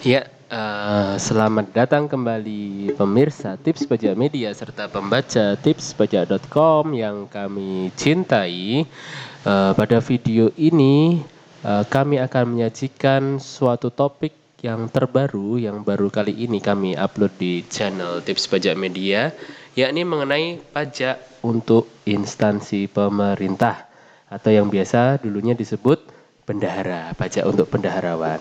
Ya, selamat datang kembali pemirsa Tips Pajak Media serta pembaca tipspajak.com yang kami cintai. Pada video ini kami akan menyajikan suatu topik yang terbaru yang baru kali ini kami upload di channel Tips Pajak Media, yakni mengenai pajak untuk instansi pemerintah atau yang biasa dulunya disebut bendahara, pajak untuk bendaharawan.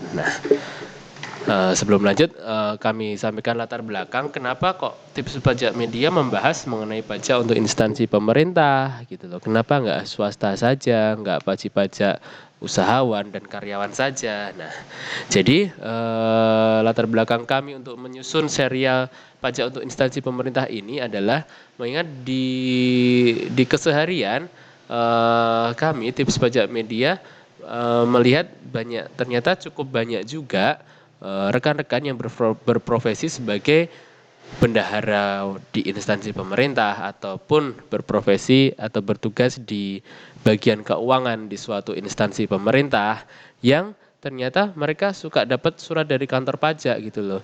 Nah, sebelum lanjut, kami sampaikan latar belakang kenapa kok Tips Pajak Media membahas mengenai pajak untuk instansi pemerintah gitu loh. Kenapa nggak swasta saja, nggak wajib pajak usahawan dan karyawan saja. Nah, jadi latar belakang kami untuk menyusun serial pajak untuk instansi pemerintah ini adalah mengingat di keseharian kami Tips Pajak Media melihat ternyata cukup banyak juga rekan-rekan yang berprofesi sebagai bendahara di instansi pemerintah ataupun berprofesi atau bertugas di bagian keuangan di suatu instansi pemerintah yang ternyata mereka suka dapat surat dari kantor pajak gitu loh.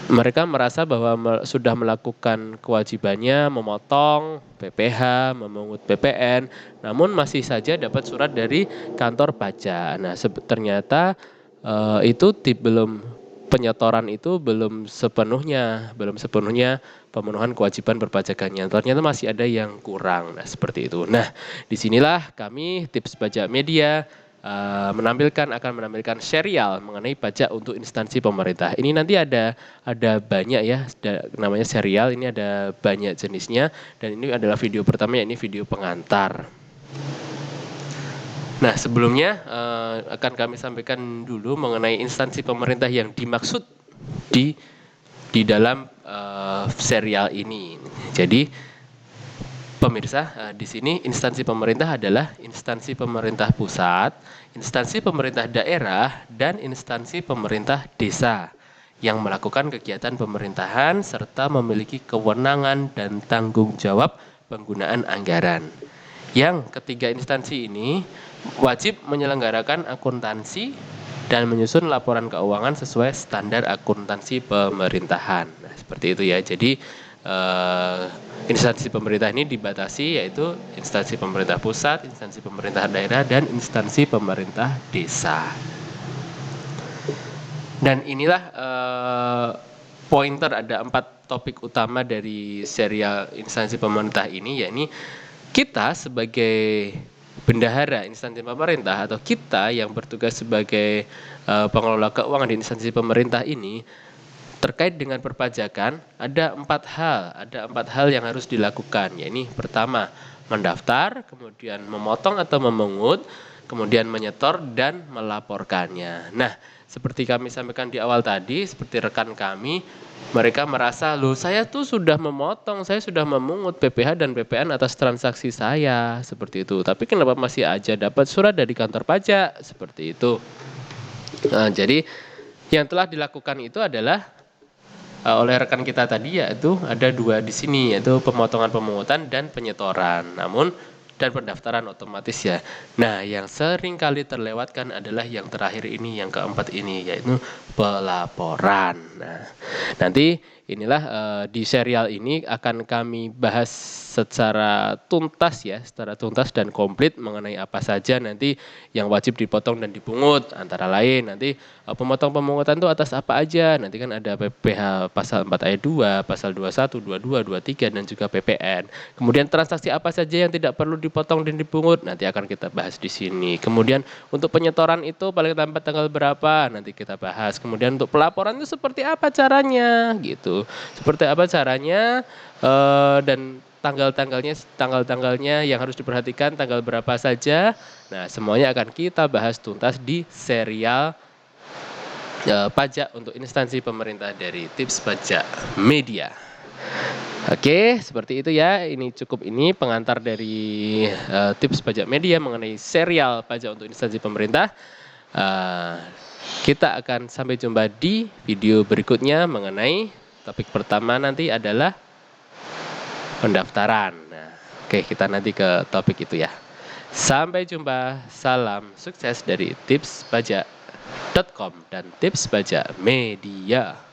Mereka merasa bahwa sudah melakukan kewajibannya memotong PPh, memungut PPN, namun masih saja dapat surat dari kantor pajak. Nah, ternyata itu belum penyetoran itu belum sepenuhnya pemenuhan kewajiban perpajakannya. Ternyata masih ada yang kurang. Nah, seperti itu. Nah, disinilah kami Tips Pajak Media akan menampilkan serial mengenai pajak untuk instansi pemerintah. Ini nanti ada banyak ya, namanya serial. Ini ada banyak jenisnya dan ini adalah video pertama, ini video pengantar. Nah, sebelumnya akan kami sampaikan dulu mengenai instansi pemerintah yang dimaksud di dalam serial ini. Jadi, pemirsa, di sini instansi pemerintah adalah instansi pemerintah pusat, instansi pemerintah daerah, dan instansi pemerintah desa yang melakukan kegiatan pemerintahan serta memiliki kewenangan dan tanggung jawab penggunaan anggaran. Yang ketiga instansi ini wajib menyelenggarakan akuntansi dan menyusun laporan keuangan sesuai standar akuntansi pemerintahan. Nah, seperti itu ya. Jadi instansi pemerintah ini dibatasi yaitu instansi pemerintah pusat, instansi pemerintah daerah, dan instansi pemerintah desa. Dan inilah pointer, ada 4 topik utama dari serial instansi pemerintah ini, yakni kita sebagai bendahara instansi pemerintah atau kita yang bertugas sebagai pengelola keuangan di instansi pemerintah ini terkait dengan perpajakan ada 4 hal yang harus dilakukan, yakni pertama mendaftar, kemudian memotong atau memungut, kemudian menyetor dan melaporkannya. Nah, seperti kami sampaikan di awal tadi, seperti rekan kami, mereka merasa, loh saya tuh sudah memotong, saya sudah memungut PPh dan PPN atas transaksi saya, seperti itu. Tapi kenapa masih aja dapat surat dari kantor pajak, seperti itu. Nah, jadi yang telah dilakukan itu adalah oleh rekan kita tadi, yaitu ada 2 di sini, yaitu pemotongan pemungutan dan penyetoran. Namun dan pendaftaran otomatis ya. Nah, yang sering kali terlewatkan adalah yang terakhir ini, yang keempat ini, yaitu pelaporan. Nah, nanti inilah di serial ini akan kami bahas secara tuntas ya, secara tuntas dan komplit mengenai apa saja nanti yang wajib dipotong dan dipungut. Antara lain nanti pemotong pemungutan itu atas apa aja. Nanti kan ada PPh pasal 4 ayat 2, pasal 21, 22, 23 dan juga PPN. Kemudian transaksi apa saja yang tidak perlu dipotong dan dipungut nanti akan kita bahas di sini. Kemudian untuk penyetoran itu paling lambat tanggal berapa nanti kita bahas. Kemudian untuk pelaporan itu seperti apa caranya gitu. Seperti apa caranya dan tanggal-tanggalnya yang harus diperhatikan, tanggal berapa saja. Nah, semuanya akan kita bahas tuntas di serial pajak untuk instansi pemerintah dari Tips Pajak Media. Oke, seperti itu ya. Ini cukup, ini pengantar dari Tips Pajak Media mengenai serial pajak untuk instansi pemerintah. Kita akan sampai jumpa di video berikutnya mengenai topik pertama nanti adalah pendaftaran. Nah, oke, kita nanti ke topik itu ya. Sampai jumpa, salam sukses dari Tips Pajak dan Tips Baca Media.